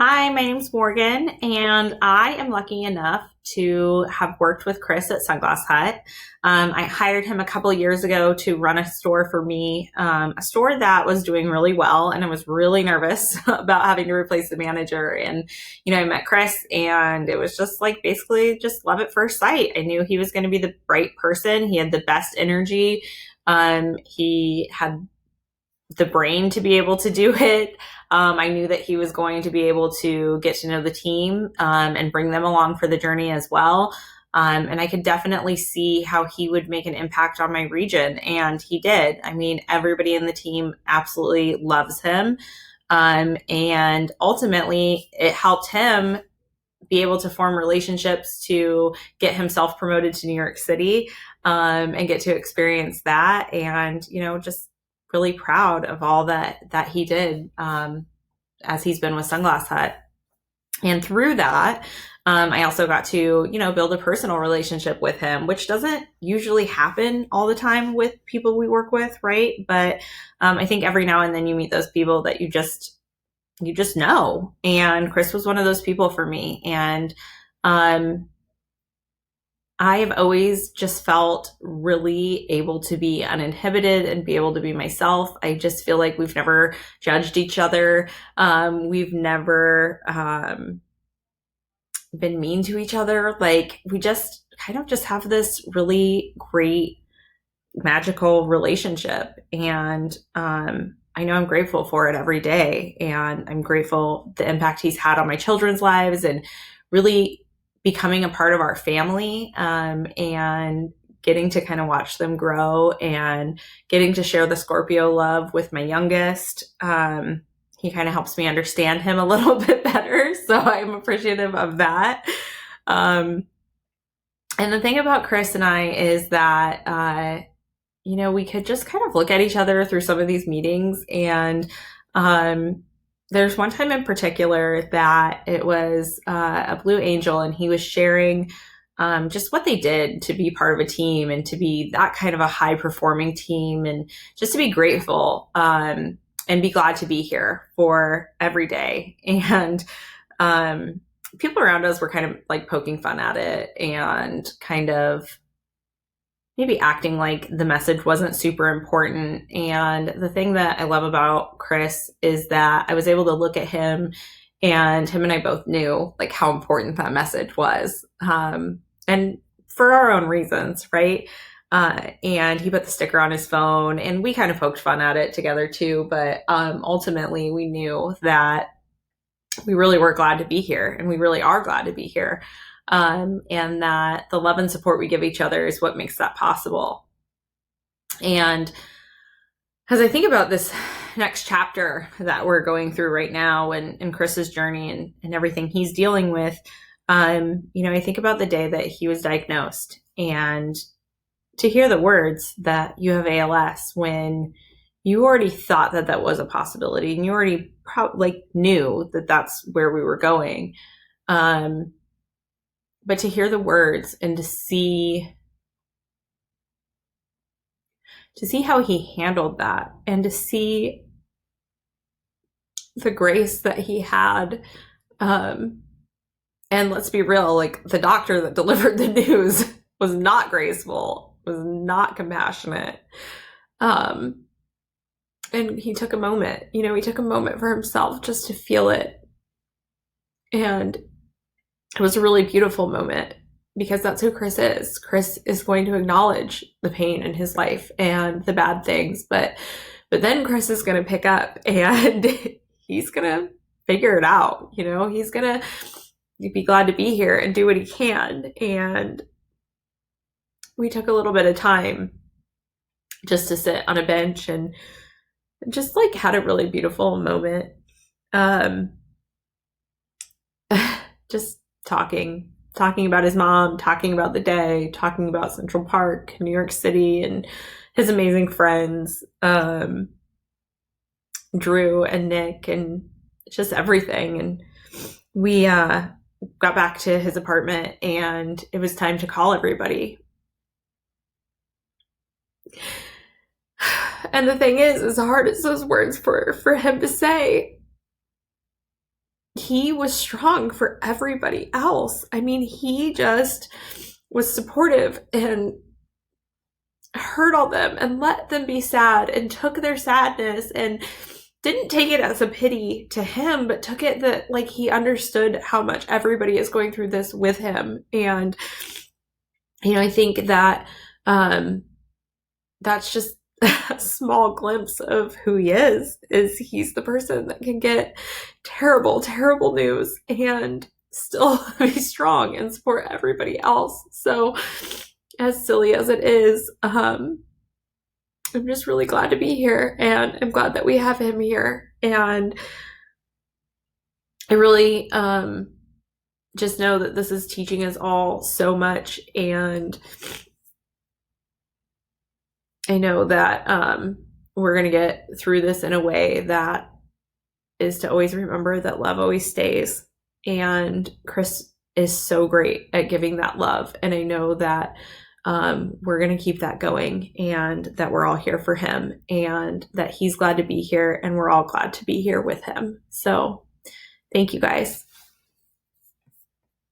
Hi, my name's Morgan, and I am lucky enough to have worked with Chris at Sunglass Hut. I hired him a couple of years ago to run a store for me, a store that was doing really well, and I was really nervous about having to replace the manager. And, I met Chris, and it was just like basically just love at first sight. I knew he was going to be the right person. He had the best energy. He had the brain to be able to do it. I knew that he was going to be able to get to know the team and bring them along for the journey as well. And I could definitely see how he would make an impact on my region. And he did. I mean, everybody in the team absolutely loves him. And ultimately, it helped him be able to form relationships to get himself promoted to New York City and get to experience that. And, just really proud of all that he did as he's been with Sunglass Hut. And through that, I also got to, build a personal relationship with him, which doesn't usually happen all the time with people we work with, right? But I think every now and then you meet those people that you just know. And Chris was one of those people for me. And I have always just felt really able to be uninhibited and be able to be myself. I just feel like we've never judged each other. We've never been mean to each other. Like, we just kind of just have this really great, magical relationship. And I know I'm grateful for it every day. And I'm grateful the impact he's had on my children's lives and really becoming a part of our family and getting to kind of watch them grow and getting to share the Scorpio love with my youngest. He kind of helps me understand him a little bit better. So I'm appreciative of that. And the thing about Chris and I is that, we could just kind of look at each other through some of these meetings. And there's one time in particular that it was a Blue Angel, and he was sharing just what they did to be part of a team and to be that kind of a high performing team, and just to be grateful and be glad to be here for every day. And people around us were kind of like poking fun at it and kind of maybe acting like the message wasn't super important. And the thing that I love about Chris is that I was able to look at him, and him and I both knew like how important that message was. And for our own reasons, right? And he put the sticker on his phone, and we kind of poked fun at it together too. But ultimately, we knew that we really were glad to be here, and we really are glad to be here. And that the love and support we give each other is what makes that possible. And as I think about this next chapter that we're going through right now, and Chris's journey and everything he's dealing with, I think about the day that he was diagnosed, and to hear the words that you have ALS when you already thought that that was a possibility, and you already knew that that's where we were going. But to hear the words and to see how he handled that, and to see the grace that he had. And let's be real, like, the doctor that delivered the news was not graceful, was not compassionate. And he took a moment, he took a moment for himself just to feel it. And it was a really beautiful moment, because that's who Chris is. Chris is going to acknowledge the pain in his life and the bad things, but then Chris is going to pick up, and he's going to figure it out. He's going to be glad to be here and do what he can. And we took a little bit of time just to sit on a bench and just like had a really beautiful moment. Just talking about his mom, talking about the day, talking about Central Park, New York City, and his amazing friends, Drew and Nick, and just everything. And we got back to his apartment, and it was time to call everybody. And the thing is, as hard as those words for him to say, he was strong for everybody else. I mean, he just was supportive and heard all them and let them be sad and took their sadness and didn't take it as a pity to him, but took it that like he understood how much everybody is going through this with him. And, you know, I think that that's just a small glimpse of who he is he's the person that can get terrible, terrible news and still be strong and support everybody else. So as silly as it is, I'm just really glad to be here, and I'm glad that we have him here. And I really just know that this is teaching us all so much, and I know that we're going to get through this in a way that is to always remember that love always stays. And Chris is so great at giving that love. And I know that we're going to keep that going, and that we're all here for him, and that he's glad to be here, and we're all glad to be here with him. So thank you guys.